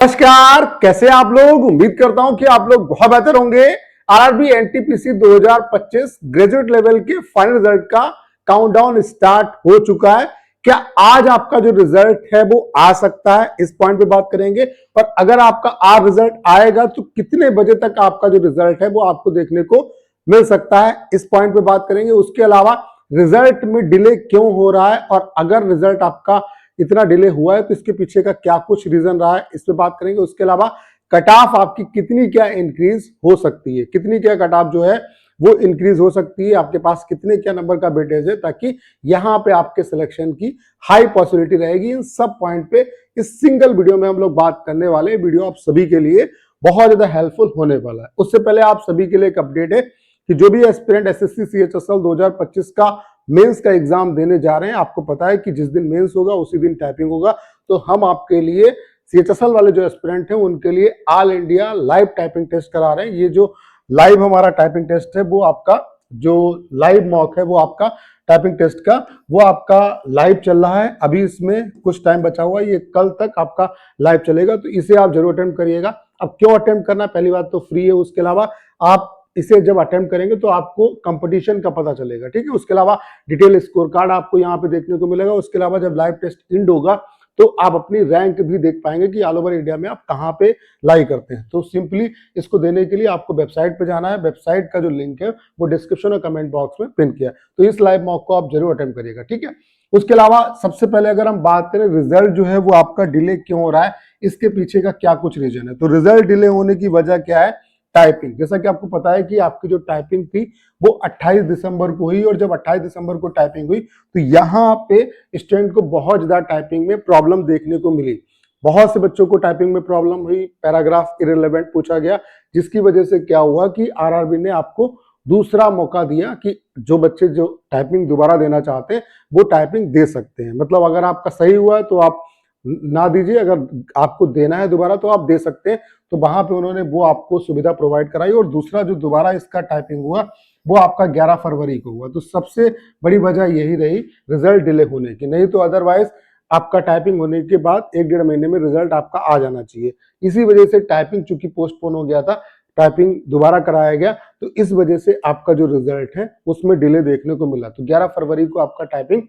नमस्कार, कैसे आप लोग। उम्मीद करता हूं कि आप लोग बहुत बेहतर होंगे। आरआरबी एनटीपीसी 2025 ग्रेजुएट लेवल के फाइनल रिजल्ट का काउंटडाउन स्टार्ट हो चुका है। क्या आज आपका जो रिजल्ट है वो आ सकता है, इस पॉइंट पे बात करेंगे। और अगर आपका आज रिजल्ट आएगा तो कितने बजे तक आपका जो रिजल्ट है वो आपको देखने को मिल सकता है, इस पॉइंट पे बात करेंगे। उसके अलावा रिजल्ट में डिले क्यों हो रहा है और अगर रिजल्ट आपका इतना डिले हुआ है तो इसके पीछे का क्या कुछ रीजन रहा है, इस पे बात करेंगे। उसके अलावा कट ऑफ आपकी कितनी क्या इंक्रीज हो सकती है, कितनी क्या कट ऑफ जो है वो इंक्रीज हो सकती है, आपके पास कितने क्या नंबर का वेटेज है, ताकि यहां पे आपके सिलेक्शन की हाई पॉसिबिलिटी रहेगी। इन सब पॉइंट पे इस सिंगल वीडियो में हम लोग बात करने वाले। वीडियो आप सभी के लिए बहुत ज्यादा हेल्पफुल होने वाला है। उससे पहले आप सभी के लिए एक अपडेट है कि जो भी एस्पिरेंट एसएससी सीएचएसएल 2025 का मेंस का एग्जाम देने जा रहे हैं, आपको पता है कि जिस दिन मेंस होगा उसी दिन टाइपिंग होगा। तो हम आपके लिए सीएचएसएल वाले जो एस्पिरेंट हैं उनके लिए all India live typing test करा रहे हैं। ये जो लाइव हमारा टाइपिंग टेस्ट है वो आपका जो लाइव मॉक है वो आपका टाइपिंग टेस्ट का वो आपका लाइव चल रहा है। अभी इसमें कुछ टाइम बचा हुआ है, ये कल तक आपका लाइव चलेगा, तो इसे आप जरूर अटेम्प्ट करिएगा। अब क्यों अटेम्प्ट करना, पहली बात तो फ्री है। उसके अलावा आप इसे जब अटेम्प्ट करेंगे तो आपको कंपटीशन का पता चलेगा, ठीक है। उसके अलावा डिटेल स्कोर कार्ड आपको यहाँ पे देखने को मिलेगा। उसके अलावा जब लाइव टेस्ट एंड होगा तो आप अपनी रैंक भी देख पाएंगे कि ऑल ओवर इंडिया में आप कहाँ पे लाई करते हैं। तो सिंपली इसको देने के लिए आपको वेबसाइट पे जाना है। वेबसाइट का जो लिंक है वो डिस्क्रिप्शन और कमेंट बॉक्स में पिन किया है। तो इस लाइव मॉक को आप जरूर अटेम्प्ट करिएगा, ठीक है। उसके अलावा सबसे पहले अगर हम बात करें रिजल्ट जो है वो आपका डिले क्यों हो रहा है, इसके पीछे का क्या कुछ रीजन है। तो रिजल्ट डिले होने की वजह क्या है, टाइपिंग। जैसा कि आपको पता है कि आपकी जो टाइपिंग थी वो 28 दिसंबर को हुई, और जब 28 दिसंबर को टाइपिंग हुई तो यहाँ पे स्टूडेंट को बहुत ज्यादा टाइपिंग में प्रॉब्लम देखने को मिली। बहुत से बच्चों को टाइपिंग में प्रॉब्लम हुई, पैराग्राफ इररिलेवेंट पूछा गया, जिसकी वजह से क्या हुआ कि आरआरबी ने आपको दूसरा मौका दिया कि जो बच्चे जो टाइपिंग दोबारा देना चाहते हैं वो टाइपिंग दे सकते हैं। मतलब अगर आपका सही हुआ है तो आप ना दीजिए, अगर आपको देना है दोबारा तो आप दे सकते हैं। तो वहां पे उन्होंने वो आपको सुविधा प्रोवाइड कराई। और दूसरा जो दोबारा इसका टाइपिंग हुआ वो आपका 11 फरवरी को हुआ। तो सबसे बड़ी वजह यही रही रिजल्ट डिले होने की। नहीं तो अदरवाइज आपका टाइपिंग होने के बाद 1-1.5 महीने में रिजल्ट आपका आ जाना चाहिए। इसी वजह से टाइपिंग चूंकि पोस्टपोन हो गया था, टाइपिंग दोबारा कराया गया, तो इस वजह से आपका जो रिजल्ट है उसमें डिले देखने को मिला। तो 11 फरवरी को आपका टाइपिंग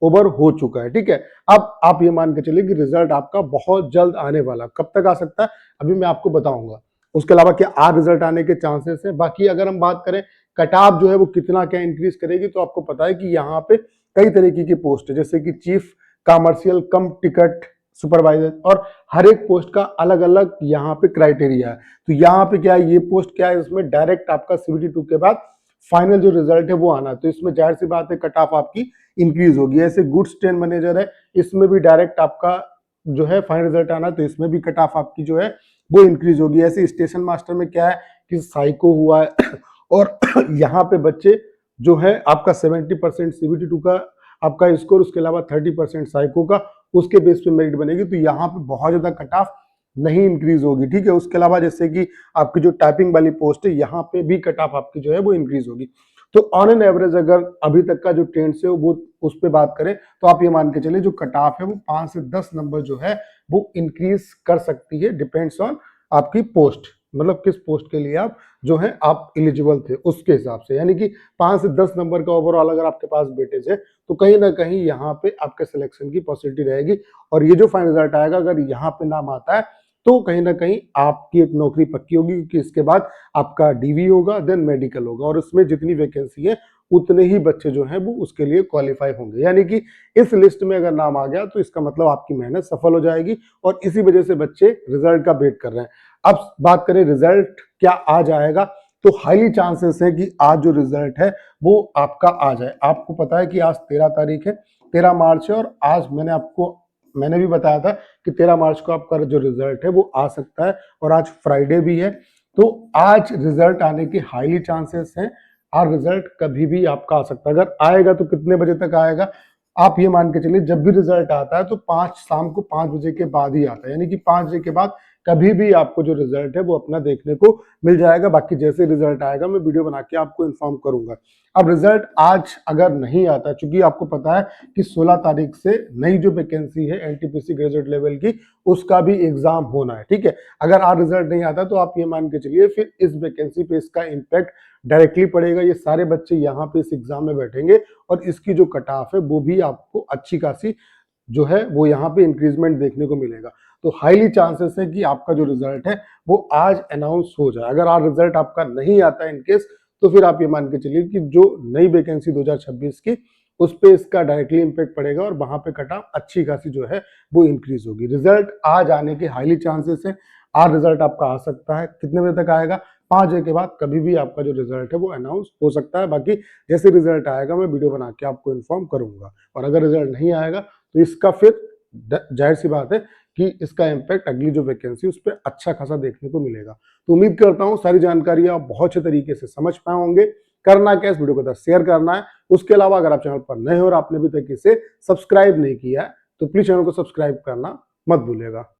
ओवर हो चुका है, ठीक है। अब आप ये मान के चलिए कि रिजल्ट आपका बहुत जल्द आने वाला। कब तक आ सकता है अभी मैं आपको बताऊंगा। उसके अलावा क्या आज रिजल्ट आने के चांसेस है। बाकी अगर हम बात करें कट ऑफ जो है वो कितना क्या इंक्रीज करेगी, तो आपको पता है कि यहाँ पे कई तरीके की पोस्ट है, जैसे कि चीफ कमर्शियल कम टिकट सुपरवाइजर, और हर एक पोस्ट का अलग अलग यहाँ पे क्राइटेरिया है। तो यहाँ पे क्या है, ये पोस्ट क्या है, इसमें डायरेक्ट आपका CBT2 के बाद फाइनल जो रिजल्ट है वो आना है। तो इसमें जाहिर सी बात है कट ऑफ आपकी इंक्रीज होगी। ऐसे गुड्स ट्रेन मैनेजर है, इसमें भी डायरेक्ट आपका जो है फाइनल रिजल्ट आना, तो इसमें भी कट ऑफ आपकी जो है वो इंक्रीज होगी। ऐसे स्टेशन मास्टर में क्या है कि साइको हुआ है और यहाँ पे बच्चे जो है आपका 70% CBT2 का आपका स्कोर, उसके अलावा 30% साइको का, उसके बेस पे मेरिट बनेगी। तो यहाँ पे बहुत ज्यादा कट ऑफ नहीं इंक्रीज होगी, ठीक है। उसके अलावा जैसे कि आपकी जो टाइपिंग वाली पोस्ट है यहाँ पे भी कट ऑफ आपकी जो है वो इंक्रीज होगी। तो ऑन एन एवरेज अगर अभी तक का जो ट्रेंड से वो उस पर बात करें तो आप ये मान के चलिए जो कट ऑफ है वो 5 से 10 नंबर जो है वो इंक्रीज कर सकती है। डिपेंड्स ऑन आपकी पोस्ट, मतलब किस पोस्ट के लिए आप जो है आप एलिजिबल थे उसके हिसाब से। यानी कि 5 से 10 नंबर का ओवरऑल अगर आपके पास वेटेज है तो कहीं ना कहीं यहाँ पे आपके सिलेक्शन की पॉसिबिलिटी रहेगी। और ये जो फाइनल रिजल्ट आएगा अगर यहाँ पे नाम आता है तो कहीं ना कहीं आपकी एक नौकरी पक्की होगी, क्योंकि इसके बाद आपका डीवी होगा, देन मेडिकल होगा, और उसमें जितनी वैकेंसी है उतने ही बच्चे जो हैं वो उसके लिए क्वालिफाई होंगे। यानी कि इस लिस्ट में अगर नाम आ गया तो इसका मतलब आपकी मेहनत सफल हो जाएगी, और इसी वजह से बच्चे रिजल्ट का वेट कर रहे हैं। अब बात करें रिजल्ट क्या आ जाएगा, तो हाईली चांसेस है कि आज जो रिजल्ट है वो आपका आ जाए। आपको पता है कि आज 13 तारीख है, 13 मार्च है, और आज मैंने भी बताया था कि 13 मार्च को आपका जो रिजल्ट है वो आ सकता है, और आज फ्राइडे भी है। तो आज रिजल्ट आने के हाईली चांसेस हैं। और रिजल्ट कभी भी आपका आ सकता है। अगर आएगा तो कितने बजे तक आएगा, आप ये मान के चलिए जब भी रिजल्ट आता है तो शाम को 5 बजे के बाद ही आता है। यानी कि 5 बजे के बाद कभी भी आपको जो रिजल्ट है वो अपना देखने को मिल जाएगा। बाकी जैसे रिजल्ट आएगा मैं वीडियो बना के आपको इन्फॉर्म करूंगा। अब रिजल्ट आज अगर नहीं आता, चूंकि आपको पता है कि 16 तारीख से नई जो वैकेंसी है एनटीपीसी ग्रेजुएट लेवल की, उसका भी एग्जाम होना है, ठीक है। अगर आज रिजल्ट नहीं आता तो आप ये मान के चलिए फिर इस वैकेंसी पे इसका इम्पैक्ट डायरेक्टली पड़ेगा। ये सारे बच्चे यहाँ पे इस एग्जाम में बैठेंगे और इसकी जो कट ऑफ है वो भी आपको अच्छी खासी जो है वो यहाँ पे इंक्रीजमेंट देखने को मिलेगा। तो हाईली चांसेस है कि आपका जो रिजल्ट है वो आज अनाउंस हो जाए। अगर आज रिजल्ट आपका नहीं आता इनकेस, तो फिर आप ये मान के चलिए कि जो नई वैकेंसी 2026 की, उस पे इसका डायरेक्टली इम्पैक्ट पड़ेगा और वहां पे कट ऑफ अच्छी खासी जो है वो इंक्रीज होगी। रिजल्ट आज आने के हाईली चांसेस है। आज रिजल्ट आपका आ सकता है। कितने बजे तक आएगा? 5 बजे के बाद कभी भी आपका जो रिजल्ट है वो अनाउंस हो सकता है। बाकी जैसे रिजल्ट आएगा मैं वीडियो बना के आपको इन्फॉर्म करूंगा। और अगर रिजल्ट नहीं आएगा तो इसका फिर जाहिर सी बात है कि इसका इम्पैक्ट अगली जो वैकेंसी उस पर अच्छा खासा देखने को मिलेगा। तो उम्मीद करता हूँ सारी जानकारी आप बहुत अच्छे तरीके से समझ पाए होंगे। करना क्या, इस वीडियो को शेयर करना है। उसके अलावा अगर आप चैनल पर नए हो और आपने अभी तक इसे सब्सक्राइब नहीं किया है तो प्लीज चैनल को सब्सक्राइब करना मत भूलिएगा।